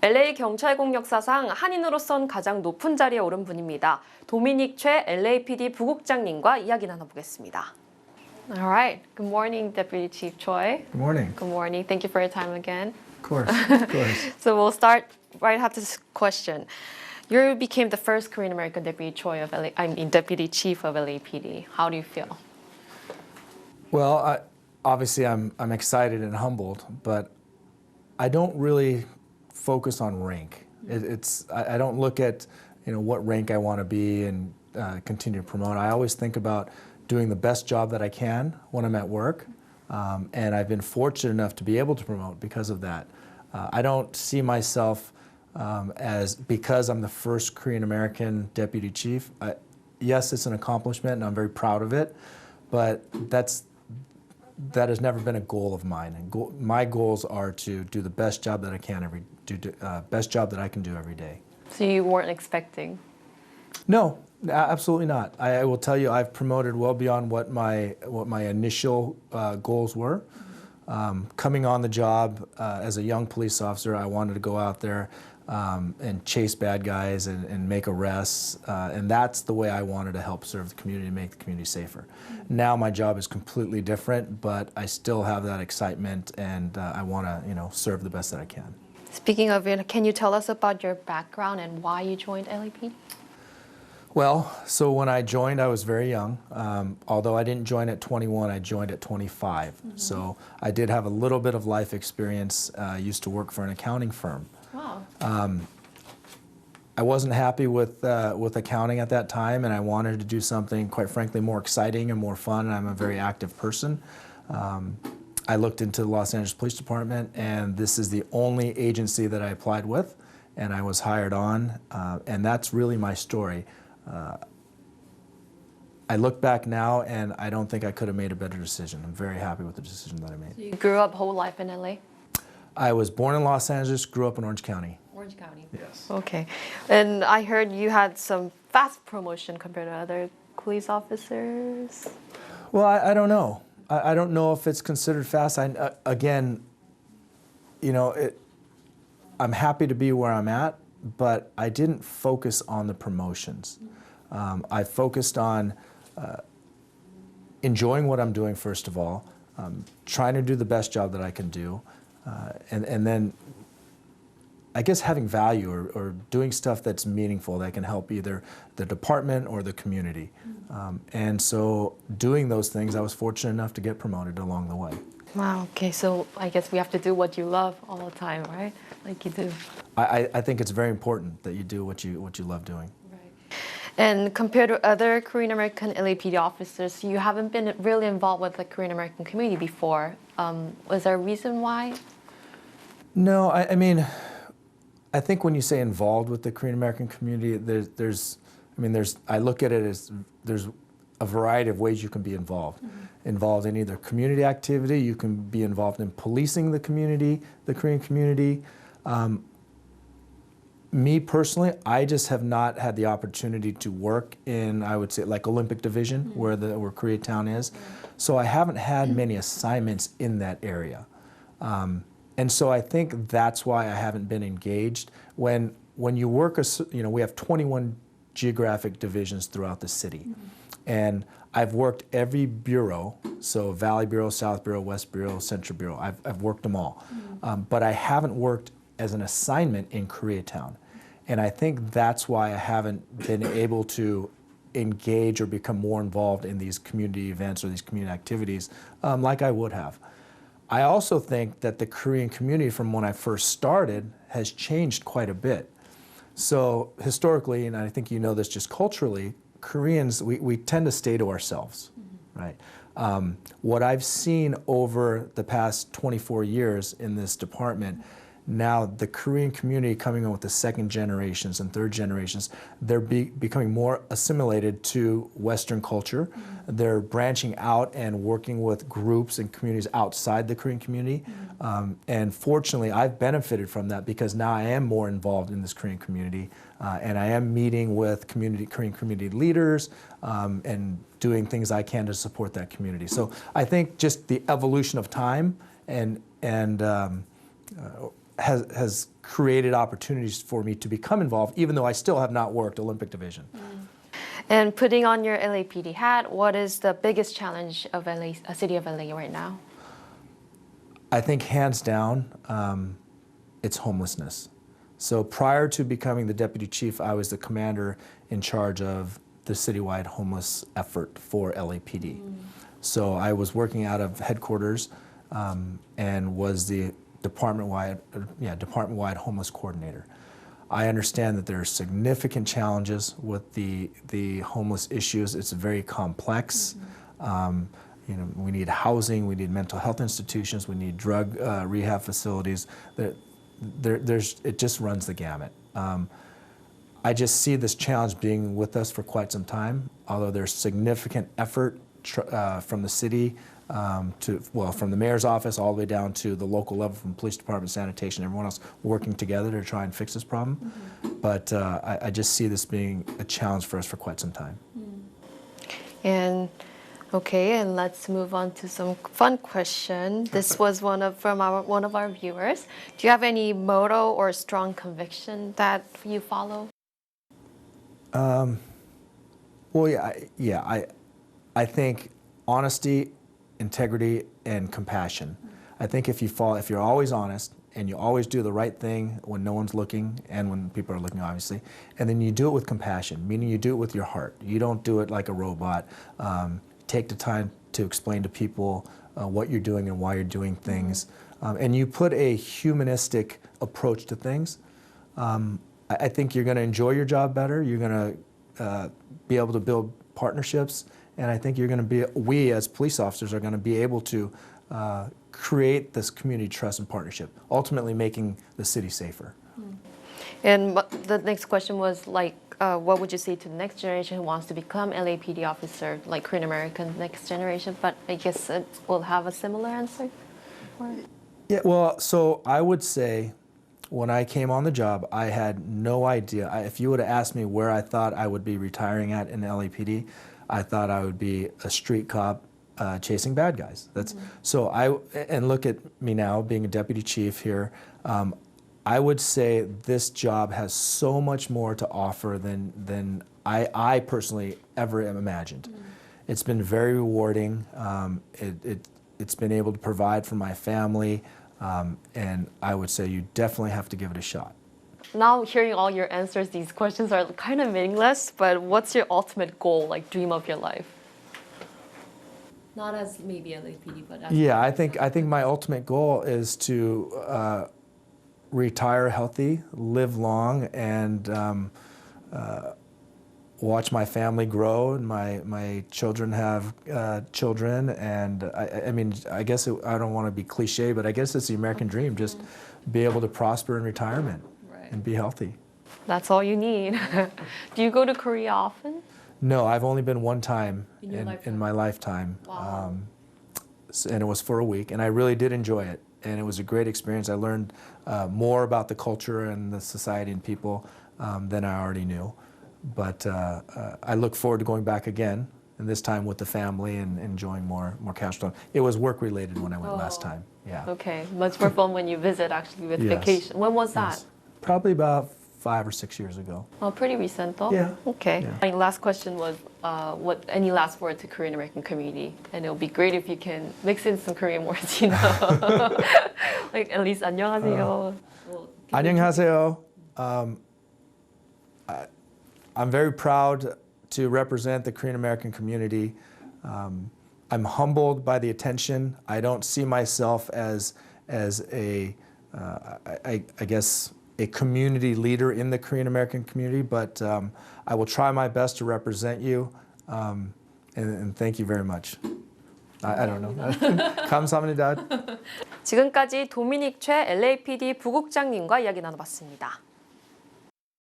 LA경찰국 역사상 한인으로선 가장 높은 자리에 오른 분입니다. 도미닉최 LAPD 부국장님과 이야기 나눠보겠습니다. All right. Good morning, Deputy Chief Choi. Good morning. Good morning. Thank you for your time again. Of course, of course. So we'll start right after this question. You became the first Korean American Deputy Deputy Chief of LAPD. How do you feel? Well, obviously I'm excited and humbled, but I don't really focus on rank. I don't look at what rank I want to be and continue to promote. I always think about doing the best job that I can when I'm at work, and I've been fortunate enough to be able to promote because of that. I don't see myself as because I'm the first Korean American deputy chief. Yes, it's an accomplishment, and I'm very proud of it, but that has never been a goal of mine. And my goals are to do the best job that I can best job that I can do every day. So you weren't expecting? No, absolutely not. I will tell you, I've promoted well beyond what my initial goals were. Coming on the job as a young police officer, I wanted to go out there and chase bad guys and make arrests, and that's the way I wanted to help serve the community and make the community safer. Now my job is completely different, but I still have that excitement, and I want to serve the best that I can. Speaking of it, can you tell us about your background and why you joined LAPD? Well, so when I joined, I was very young. Although I didn't join at 21, I joined at 25. So I did have a little bit of life experience. I used to work for an accounting firm. Wow. I wasn't happy with accounting at that time, and I wanted to do something, quite frankly, more exciting and more fun, and I'm a very active person. I looked into the Los Angeles Police Department, and this is the only agency that I applied with, and I was hired on, and that's really my story. I look back now, and I don't think I could have made a better decision. I'm very happy with the decision that I made. So you grew up whole life in LA? I was born in Los Angeles, grew up in Orange County. Orange County. Yes. Okay. And I heard you had some fast promotion compared to other police officers. Well, I don't know. I don't know if it's considered fast. Again, I'm happy to be where I'm at, but I didn't focus on the promotions. I focused on enjoying what I'm doing, first of all, trying to do the best job that I can do, and then I guess having value or doing stuff that's meaningful that can help either the department or the community. And so doing those things, I was fortunate enough to get promoted along the way. Wow, okay, so I guess we have to do what you love all the time, right? Like you do. I think it's very important that you do what you love doing. Right. And compared to other Korean American LAPD officers, you haven't been really involved with the Korean American community before. Was there a reason why? No, I mean, I think when you say involved with the Korean American community, I look at it as there's a variety of ways you can be involved. Involved in either community activity, you can be involved in policing the community, the Korean community. Me personally, I just have not had the opportunity to work in, I would say, like Olympic Division, where Koreatown is. So I haven't had many assignments in that area. And so I think that's why I haven't been engaged. When you work, we have 21 geographic divisions throughout the city. And I've worked every bureau, so Valley Bureau, South Bureau, West Bureau, Central Bureau. I've worked them all. But I haven't worked as an assignment in Koreatown. And I think that's why I haven't been able to engage or become more involved in these community events or these community activities like I would have. I also think that the Korean community from when I first started has changed quite a bit. So historically, and I think you know this just culturally, Koreans, we tend to stay to ourselves, right? What I've seen over the past 24 years in this department, now the Korean community coming in with the second generations and third generations, they're becoming more assimilated to Western culture. They're branching out and working with groups and communities outside the Korean community. And fortunately, I've benefited from that because now I am more involved in this Korean community. And I am meeting with Korean community leaders and doing things I can to support that community. So I think just the evolution of time and has created opportunities for me to become involved, even though I still have not worked Olympic division. And putting on your LAPD hat, what is the biggest challenge of LA, city of LA right now? I think hands down, it's homelessness. So prior to becoming the deputy chief, I was the commander in charge of the citywide homeless effort for LAPD. So I was working out of headquarters and was the department-wide homeless coordinator. I understand that there are significant challenges with the homeless issues. It's very complex. We need housing, we need mental health institutions, we need drug rehab facilities. It just runs the gamut. I just see this challenge being with us for quite some time, although there's significant effort from the city from the mayor's office all the way down to the local level, from police department, sanitation, everyone else working together to try and fix this problem. But I just see this being a challenge for us for quite some time. And let's move on to some fun question. This was one of our viewers. Do you have any motto or strong conviction that you follow? I think honesty, integrity, and compassion. I think if you're always honest and you always do the right thing when no one's looking and when people are looking, obviously, and then you do it with compassion, meaning you do it with your heart. You don't do it like a robot. Take the time to explain to people what you're doing and why you're doing things. And you put a humanistic approach to things. I think you're going to enjoy your job better. You're going to be able to build partnerships. And I think we as police officers are going to be able to create this community trust and partnership, ultimately making the city safer. And the next question was what would you say to the next generation who wants to become LAPD officer, like Korean American next generation? But I guess it will have a similar answer. Yeah, well, so I would say when I came on the job, I had no idea. If you would have asked me where I thought I would be retiring at in LAPD, I thought I would be a street cop chasing bad guys. And look at me now, being a deputy chief here. I would say this job has so much more to offer than I personally ever imagined. It's been very rewarding. It's been able to provide for my family, and I would say you definitely have to give it a shot. Now hearing all your answers, these questions are kind of meaningless, but what's your ultimate goal, dream of your life? Not as maybe LAPD, but as I think my ultimate goal is to retire healthy, live long, and watch my family grow, and my children have children, and I guess I don't want to be cliche, but I guess it's the American dream, just be able to prosper in retirement and be healthy. That's all you need. Do you go to Korea often? No, I've only been one time in my lifetime. Wow. And it was for a week, and I really did enjoy it, and it was a great experience. I learned more about the culture and the society and people than I already knew. But I look forward to going back again, and this time with the family and enjoying more casual time. It was work-related when I went last time. Yeah. Okay, much more fun when you visit actually with vacation. When was that? Yes. Probably about 5 or 6 years ago. Oh, pretty recent though. Yeah. Okay. Yeah. My last question was, any last word to Korean American community? And it would be great if you can mix in some Korean words, at least 안녕하세요. 안녕하세요. I'm very proud to represent the Korean American community. I'm humbled by the attention. I don't see myself as I guess a community leader in the Korean American community, but I will try my best to represent you, and thank you very much. I don't know. 감사합니다. 지금까지 도미닉최 LAPD 부국장님과 이야기 나눠봤습니다.